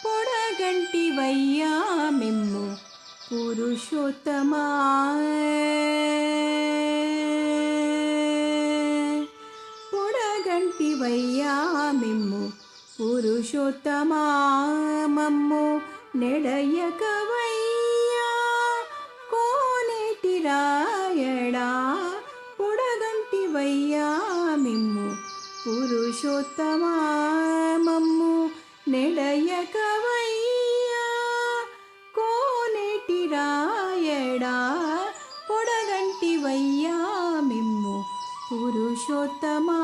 పొడగంటివయ్యా మిమ్ము పురుషోత్తమా, పొడగంటివయ్యా మిమ్ము పురుషోత్తమా, మమ్ము నెడయకవయ్యా కోనేటి రాయడా, పొడగంటివయ్యా మిమ్ము పురుషోత్తమా, మమ్ము నెడయకవయ్యా కోనేటి రాయడా, పొడగంటివయ్యా మిమ్ము పురుషోత్తమా.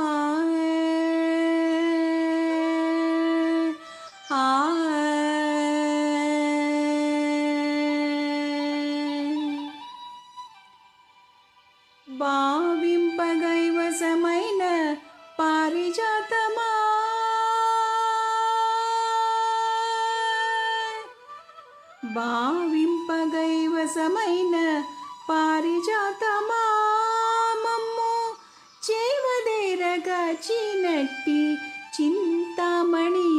భావింపగైవసమైన పారిజాతమా, భావింపగైవసమైన పారిజాతమా, మమ్ము చేవదేరగాచినట్టి చింతామణి,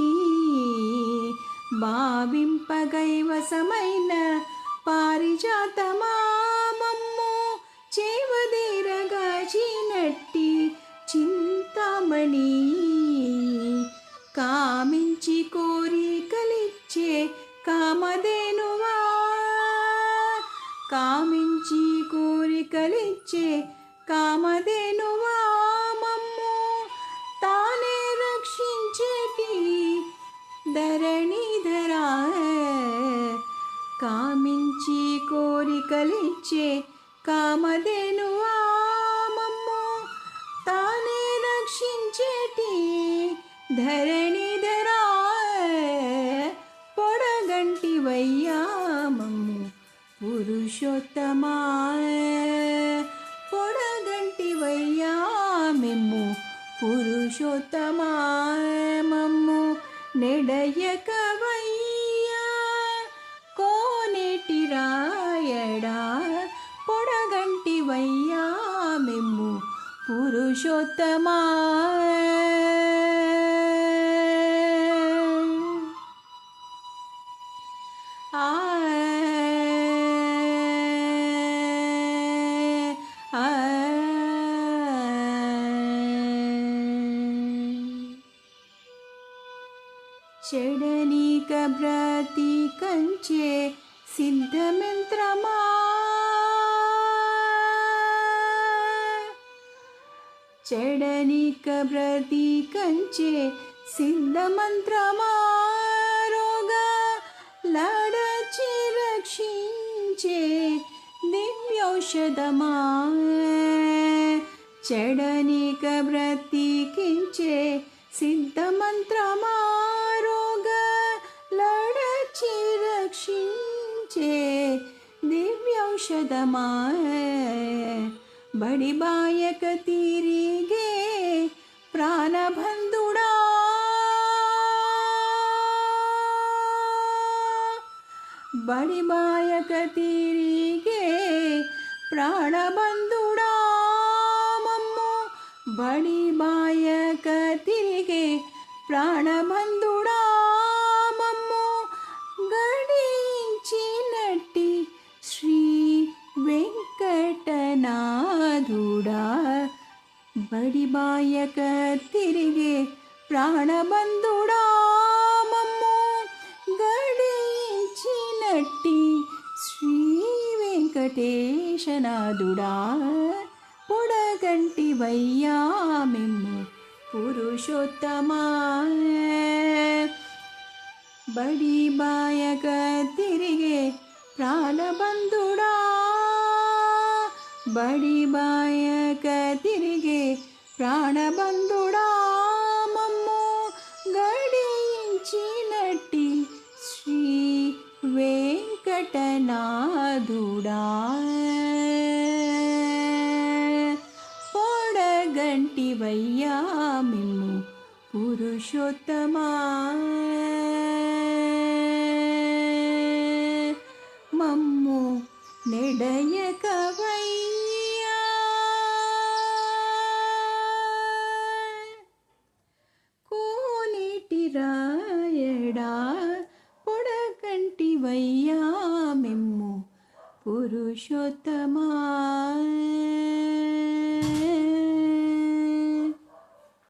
భావింపగైవసమైన పారిజాతమా, మమ్ము చేవదేరగాచినట్టి చింతామణి, కామించి కోరికలిచ్చే కామధేనువా, కామించి కోరికలిచ్చే కామధేనువా, మమ్ము తానే రక్షించేటి ధరణిధరా, కామించి కోరికలిచ్చే కామధేనువా, మమ్ము తానే రక్షించేటి ధరణిధరా, పొడగంటివయ్యా మమ్ము పురుషోత్తమా, పొడగంటివయ్యా మిమ్ము పురుషోత్తమా, మమ్ము నెడయకవయ్యా కోనేటి రాయడా, పొడగంటివయ్యా మిమ్ము పురుషోత్తమా. చెడనీక బ్రతి కంచే సిద్ధమంత్రమా, చెడనీక బ్రతి కంచే సిద్ధమంత్రమా, రోగ లడచి రక్షించే దివ్యౌషధమా, చెడనీక బ్రతి కించే సిద్ధమంత్రమా, రోగ లడచి రక్షించే దివ్యౌషధమా, బడిబాయక తిరిగే ప్రాణబంధుడా, బడిబాయక తిరిగే ప్రాణబంధుడా, మమ్ము బడిబాయక తిరిగే ప్రాణబంధుడా, మమ్ము గడించినట్టి శ్రీ వెంకటనాథుడా, బడిబాయక తిరిగే ప్రాణబంధుడా, మమ్ము గడించినట్టి శ్రీ వెంకటేశనాథుడా, పొడగంటివయ్యా మిమ్ము పురుషోత్తమా, బడిబాయక తిరిగే ప్రాణబంధుడా, బడిబాయక తిరిగే ప్రాణబంధుడా, మమ్ము గడించినట్టి శ్రీ వెంకటనాథుడా, పొడగంటివయ్యా మిమ్ము పురుషోత్తమా, మమ్ము నెడయకవయ్యా కోనేటి రా వయ్యా మిమ్ము పురుషోత్తమా